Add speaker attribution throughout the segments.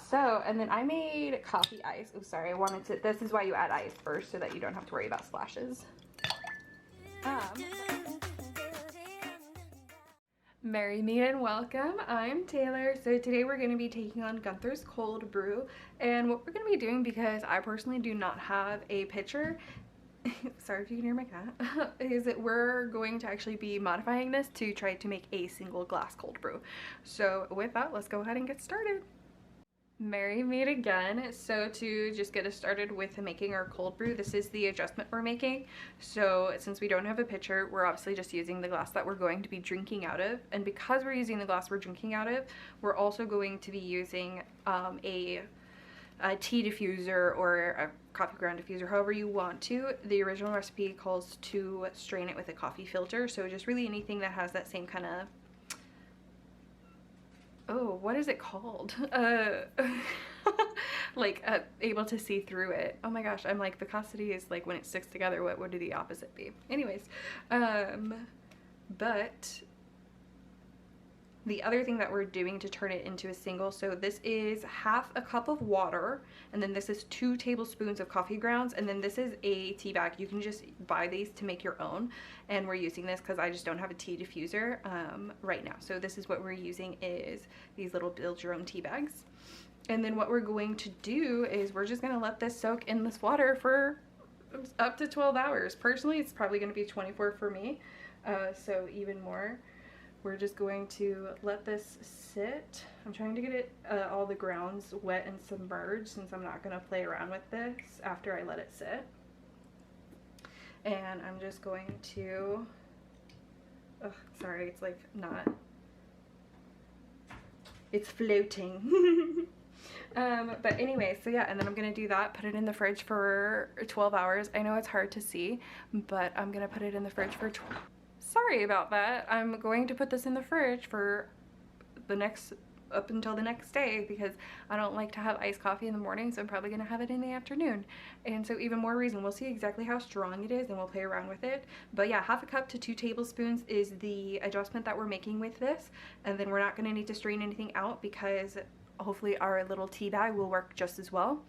Speaker 1: So, and then I made coffee ice. Oh, sorry, I wanted to, this is why you add ice first, so that you don't have to worry about splashes. Merry meet and welcome. I'm Taylor. So today we're going to be taking on Gunther's cold brew, and what we're going to be doing, because I personally do not have a pitcher, sorry if you can hear my cat, is that we're going to actually be modifying this to try to make a single glass cold brew. So with that, let's go ahead and get started. Merry meet again. So to just get us started with making our cold brew, this is the adjustment we're making. So since we don't have a pitcher, we're obviously just using the glass that we're going to be drinking out of, and because we're using the glass we're drinking out of, we're also going to be using a tea diffuser or a coffee ground diffuser, however you want to. The original recipe calls to strain it with a coffee filter, so just really anything that has that same kind of, oh, what is it called? Like able to see through it. Oh my gosh, I'm like, viscosity is like when it sticks together, what would the opposite be? Anyways, but the other thing that we're doing to turn it into a single, so this is half a cup of water, and then this is 2 tablespoons of coffee grounds, and then this is a tea bag. You can just buy these to make your own, and we're using this because I just don't have a tea diffuser right now. So this is what we're using, is these little build your own tea bags. And then what we're going to do is we're just going to let this soak in this water for up to 12 hours. Personally, it's probably going to be 24 for me, so even more. We're just going to let this sit. I'm trying to get it all the grounds wet and submerged, since I'm not going to play around with this after I let it sit. And I'm just going to, oh, sorry, it's like not, it's floating. But anyway, so yeah, and then I'm gonna do that, put it in the fridge for 12 hours. I know it's hard to see, but I'm gonna put it in the fridge for sorry about that. I'm going to put this in the fridge for the next, up until the next day, because I don't like to have iced coffee in the morning, so I'm probably gonna have it in the afternoon. And so even more reason, we'll see exactly how strong it is and we'll play around with it. But yeah, half a cup to 2 tablespoons is the adjustment that we're making with this. And then we're not gonna need to strain anything out, because hopefully our little tea bag will work just as well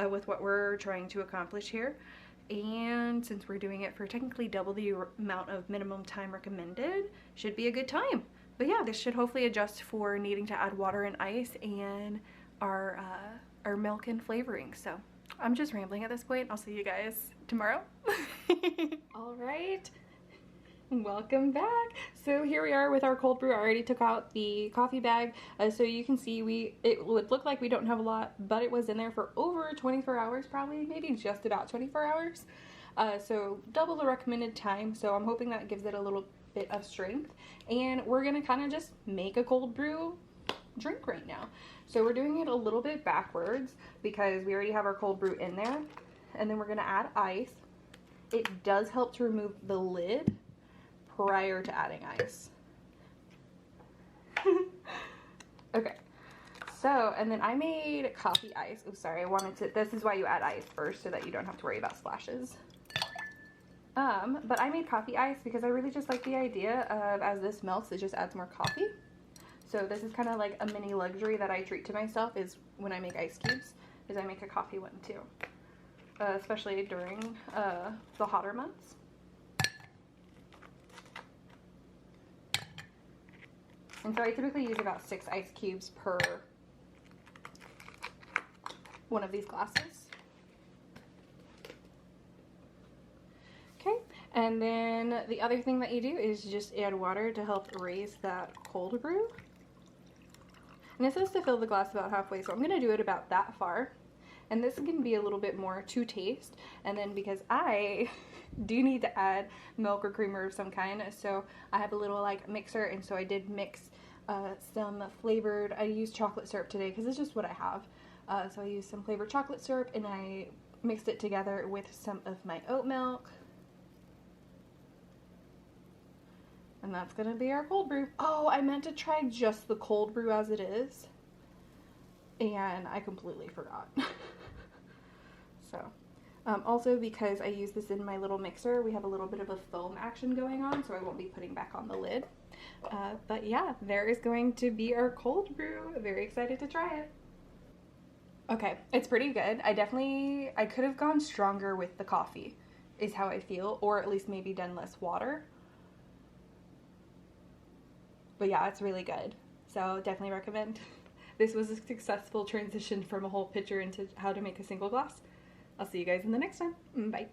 Speaker 1: with what we're trying to accomplish here. And since we're doing it for technically double the amount of minimum time recommended, should be a good time. But yeah, this should hopefully adjust for needing to add water and ice and our milk and flavoring. So I'm just rambling at this point. I'll see you guys tomorrow. All right. Welcome back. So here we are with our cold brew. I already took out the coffee bag, so you can see it would look like we don't have a lot, but it was in there for over 24 hours, probably maybe just about 24 hours, so double the recommended time. So I'm hoping that gives it a little bit of strength, and we're gonna kind of just make a cold brew drink right now. So we're doing it a little bit backwards because we already have our cold brew in there, and then we're gonna add ice. It does help to remove the lid prior to adding ice. Okay, so, and then I made coffee ice. Oh, sorry, I wanted to, this is why you add ice first, so that you don't have to worry about splashes. But I made coffee ice because I really just like the idea of, as this melts, it just adds more coffee. So this is kind of like a mini luxury that I treat to myself, is when I make ice cubes, is I make a coffee one too. Especially during the hotter months. And so I typically use about 6 ice cubes per one of these glasses. Okay, and then the other thing that you do is just add water to help raise that cold brew. And it says to fill the glass about halfway, so I'm going to do it about that far. And this can be a little bit more to taste. And then because I do need to add milk or creamer of some kind, so I have a little like mixer, and so I did mix some flavored, I used chocolate syrup today because it's just what I have. So I used some flavored chocolate syrup, and I mixed it together with some of my oat milk. And that's gonna be our cold brew. Oh, I meant to try just the cold brew as it is, and I completely forgot. So also, because I use this in my little mixer, we have a little bit of a foam action going on, so I won't be putting back on the lid. But yeah, there is going to be our cold brew. Very excited to try it. Okay, it's pretty good. I could have gone stronger with the coffee, is how I feel, or at least maybe done less water. But yeah, it's really good. So definitely recommend. This was a successful transition from a whole pitcher into how to make a single glass. I'll see you guys in the next one. Bye.